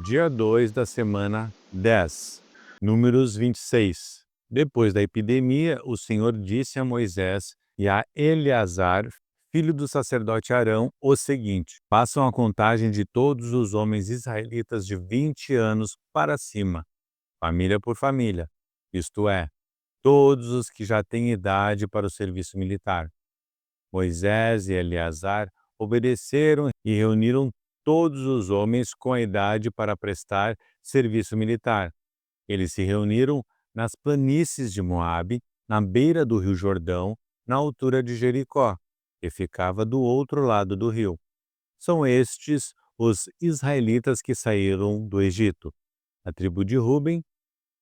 Dia 2 da semana 10. Números 26. Depois da epidemia, o Senhor disse a Moisés e a Eleazar, filho do sacerdote Arão, o seguinte: façam a contagem de todos os homens israelitas de 20 anos para cima, família por família, isto é, todos os que já têm idade para o serviço militar. Moisés e Eleazar obedeceram e reuniram todos os homens com a idade para prestar serviço militar. Eles se reuniram nas planícies de Moabe, na beira do rio Jordão, na altura de Jericó, que ficava do outro lado do rio. São estes os israelitas que saíram do Egito. A tribo de Ruben.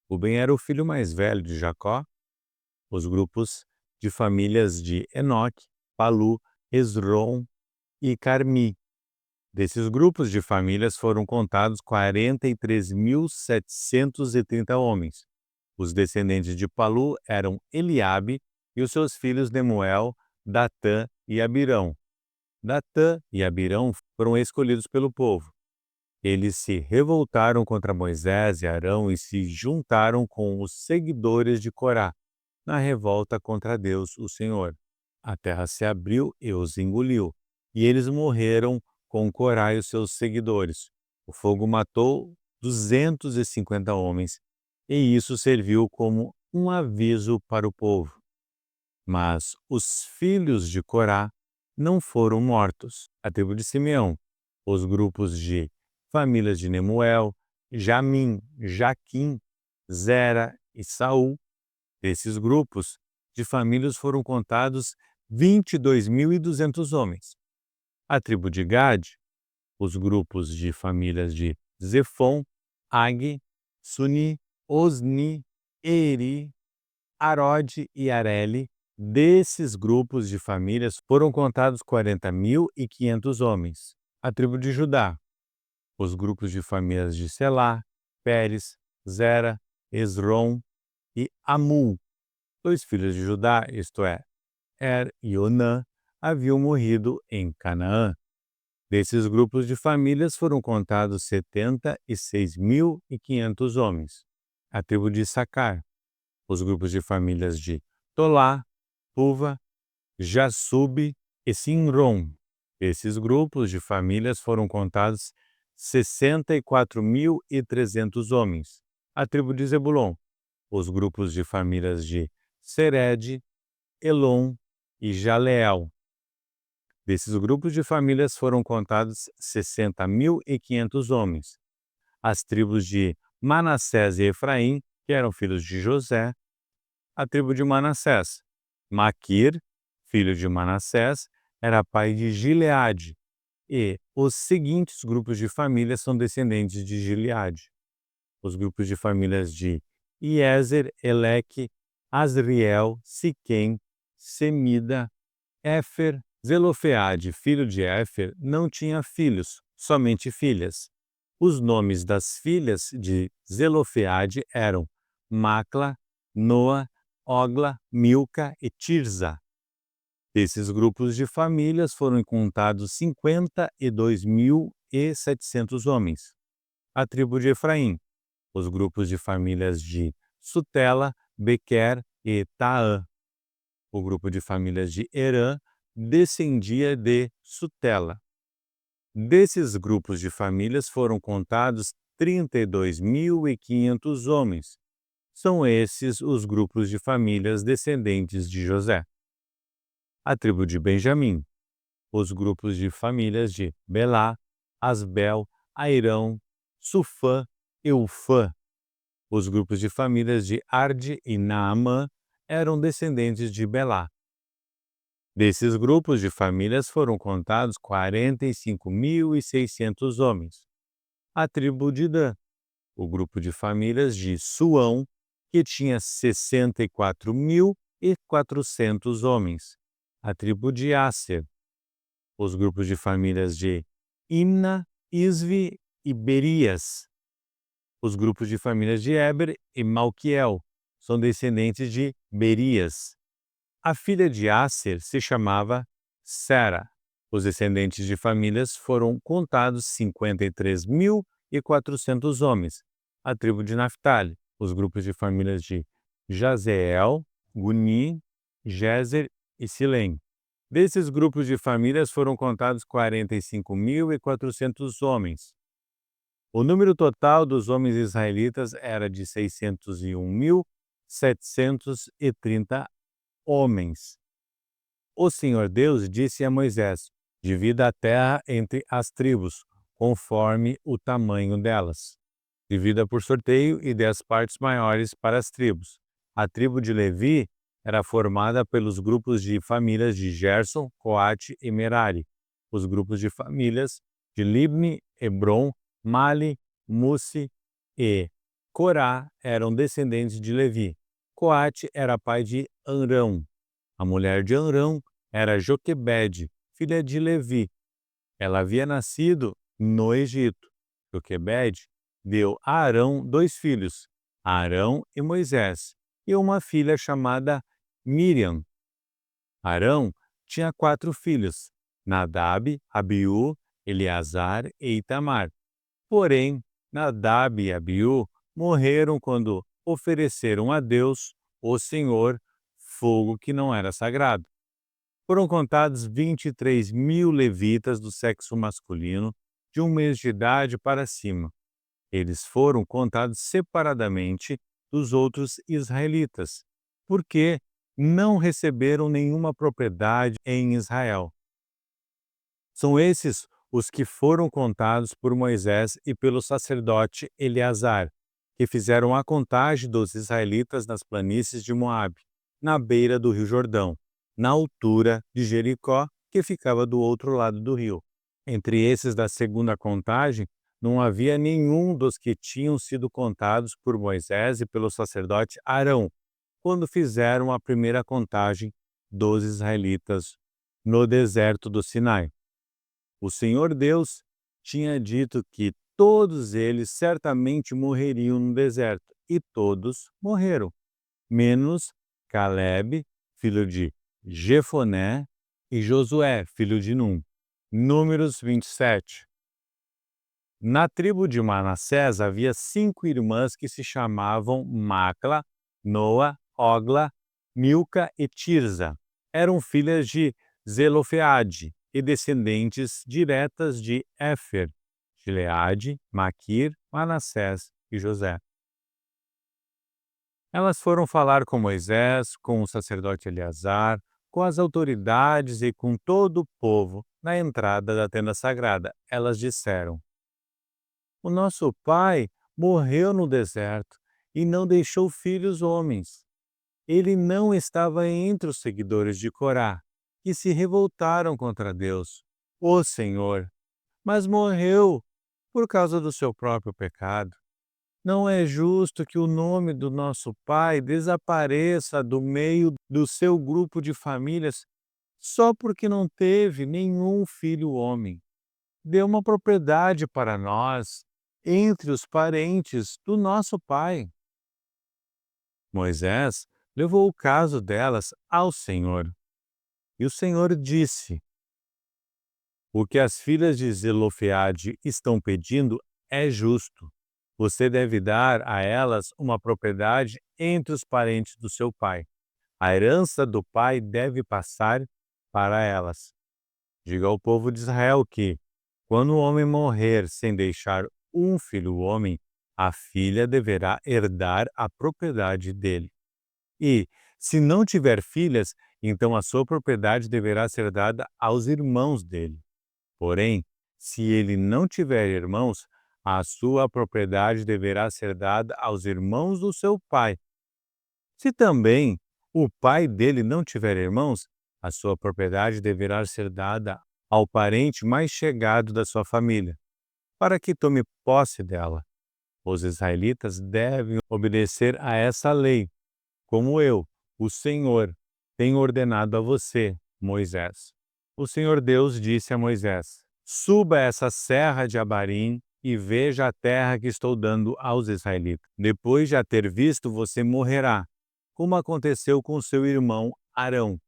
Ruben era o filho mais velho de Jacó. Os grupos de famílias de Enoque, Palu, Esrom e Carmi. Desses grupos de famílias foram contados 43.730 homens. Os descendentes de Palu eram Eliabe e os seus filhos Nemuel, Datã e Abirão. Datã e Abirão foram escolhidos pelo povo. Eles se revoltaram contra Moisés e Arão e se juntaram com os seguidores de Corá na revolta contra Deus, o Senhor. A terra se abriu e os engoliu, e eles morreram com Corá e os seus seguidores. O fogo matou 250 homens, e isso serviu como um aviso para o povo. Mas os filhos de Corá não foram mortos. A tribo de Simeão, os grupos de famílias de Nemuel, Jamim, Jaquim, Zera e Saul. Desses grupos de famílias foram contados 22.200 homens. A tribo de Gade, os grupos de famílias de Zefon, Ag, Suni, Osni, Eri, Arode e Areli. Desses grupos de famílias foram contados 40.500 homens. A tribo de Judá, os grupos de famílias de Selá, Pérez, Zera, Esrom e Amul. Dois filhos de Judá, isto é, e Onã, haviam morrido em Canaã. Desses grupos de famílias foram contados 76.500 homens. A tribo de Issacar, os grupos de famílias de Tolá, Puva, Jassube e Simrom. Esses grupos de famílias foram contados 64.300 homens. A tribo de Zebulon, os grupos de famílias de Sered, Elon e Jaleel. Desses grupos de famílias foram contados 60.500 homens. As tribos de Manassés e Efraim, que eram filhos de José. A tribo de Manassés. Maquir, filho de Manassés, era pai de Gileade. E os seguintes grupos de famílias são descendentes de Gileade. Os grupos de famílias de Iezer, Eleque, Asriel, Siquém, Semida, Éfer. Zelofeade, filho de Éfer, não tinha filhos, somente filhas. Os nomes das filhas de Zelofeade eram Macla, Noa, Ogla, Milca e Tirza. Desses grupos de famílias foram contados 52.700 homens. A tribo de Efraim, os grupos de famílias de Sutela, Bequer e Taã. O grupo de famílias de Herã descendia de Sutela. Desses grupos de famílias foram contados 32.500 homens. São esses os grupos de famílias descendentes de José. A tribo de Benjamim, os grupos de famílias de Belá, Asbel, Airão, Sufã e Ufã. Os grupos de famílias de Arde e Naamã eram descendentes de Belá. Desses grupos de famílias foram contados 45.600 homens. A tribo de Dan, o grupo de famílias de Suão, que tinha 64.400 homens. A tribo de Asser, os grupos de famílias de Imna, Isvi e Berias. Os grupos de famílias de Eber e Malquiel são descendentes de Berias. A filha de Asser se chamava Sera. Os descendentes de famílias foram contados 53.000 e 400 homens. A tribo de Naftali, os grupos de famílias de Jazeel, Guni, Jezer e Silém. Desses grupos de famílias foram contados 45.400 homens. O número total dos homens israelitas era de 601.730 homens. O Senhor Deus disse a Moisés: divida a terra entre as tribos, conforme o tamanho delas. Divida por sorteio e dê as partes maiores para as tribos. A tribo de Levi era formada pelos grupos de famílias de Gerson, Coate e Merari. Os grupos de famílias de Libni, Hebron, Mali, Musi e Corá eram descendentes de Levi. Coate era pai de Amrão. A mulher de Amrão era Joquebede, filha de Levi. Ela havia nascido no Egito. Joquebede deu a Arão 2 filhos, Arão e Moisés, e uma filha chamada Miriam. Arão tinha 4 filhos, Nadab, Abiú, Eleazar e Itamar. Porém, Nadab e Abiú morreram quando ofereceram a Deus, o Senhor, fogo que não era sagrado. Foram contados 23.000 levitas do sexo masculino, de 1 mês de idade para cima. Eles foram contados separadamente dos outros israelitas, porque não receberam nenhuma propriedade em Israel. São esses os que foram contados por Moisés e pelo sacerdote Eleazar, que fizeram a contagem dos israelitas nas planícies de Moabe, na beira do rio Jordão, na altura de Jericó, que ficava do outro lado do rio. Entre esses da segunda contagem, não havia nenhum dos que tinham sido contados por Moisés e pelo sacerdote Arão, quando fizeram a primeira contagem dos israelitas no deserto do Sinai. O Senhor Deus tinha dito que todos eles certamente morreriam no deserto, e todos morreram, menos Caleb, filho de Jefoné, e Josué, filho de Num. Números 27. Na tribo de Manassés havia 5 irmãs que se chamavam Macla, Noa, Ogla, Milca e Tirza. Eram filhas de Zelofeade e descendentes diretas de Éfer, Gileade, Maquir, Manassés e José. Elas foram falar com Moisés, com o sacerdote Eleazar, com as autoridades e com todo o povo na entrada da tenda sagrada. Elas disseram: o nosso pai morreu no deserto e não deixou filhos homens. Ele não estava entre os seguidores de Corá, que se revoltaram contra Deus, o Senhor, mas morreu por causa do seu próprio pecado. Não é justo que o nome do nosso pai desapareça do meio do seu grupo de famílias só porque não teve nenhum filho homem. Dê uma propriedade para nós entre os parentes do nosso pai. Moisés levou o caso delas ao Senhor. E o Senhor disse: o que as filhas de Zelofeade estão pedindo é justo. Você deve dar a elas uma propriedade entre os parentes do seu pai. A herança do pai deve passar para elas. Diga ao povo de Israel que, quando o homem morrer sem deixar um filho homem, a filha deverá herdar a propriedade dele. E, se não tiver filhas, então a sua propriedade deverá ser dada aos irmãos dele. Porém, se ele não tiver irmãos, a sua propriedade deverá ser dada aos irmãos do seu pai. Se também o pai dele não tiver irmãos, a sua propriedade deverá ser dada ao parente mais chegado da sua família, para que tome posse dela. Os israelitas devem obedecer a essa lei, como eu, o Senhor, tenho ordenado a você, Moisés. O Senhor Deus disse a Moisés: suba essa serra de Abarim e veja a terra que estou dando aos israelitas. Depois de a ter visto, você morrerá, como aconteceu com seu irmão Arão,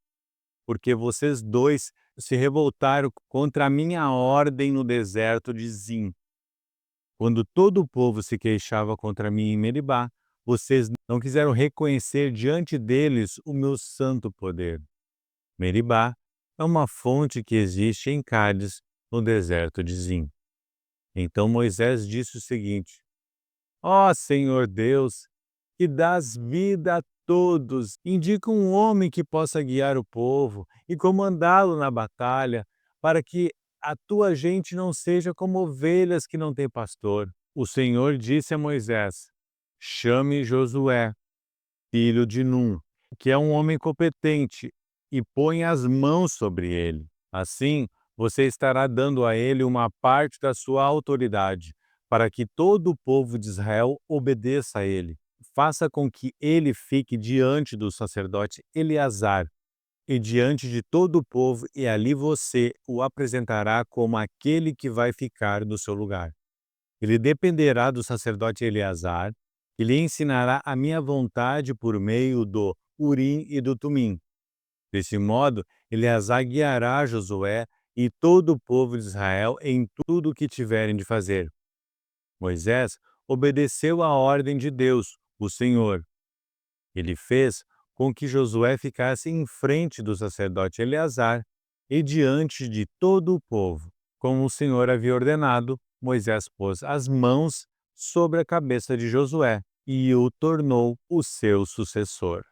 porque vocês dois se revoltaram contra a minha ordem no deserto de Zim. Quando todo o povo se queixava contra mim em Meribá, vocês não quiseram reconhecer diante deles o meu santo poder. Meribá é uma fonte que existe em Cádiz, no deserto de Zim. Então Moisés disse o seguinte: Ó Senhor Deus, que dás vida a todos, indica um homem que possa guiar o povo e comandá-lo na batalha, para que a tua gente não seja como ovelhas que não têm pastor. O Senhor disse a Moisés: Chame Josué, filho de Num, que é um homem competente, e põe as mãos sobre ele. Assim, você estará dando a ele uma parte da sua autoridade, para que todo o povo de Israel obedeça a ele. Faça com que ele fique diante do sacerdote Eleazar e diante de todo o povo, e ali você o apresentará como aquele que vai ficar no seu lugar. Ele dependerá do sacerdote Eleazar, que lhe ensinará a minha vontade por meio do Urim e do Tumim. Desse modo, Eleazar guiará Josué e todo o povo de Israel em tudo o que tiverem de fazer. Moisés obedeceu à ordem de Deus, o Senhor. Ele fez com que Josué ficasse em frente do sacerdote Eleazar e diante de todo o povo. Como o Senhor havia ordenado, Moisés pôs as mãos sobre a cabeça de Josué e o tornou o seu sucessor.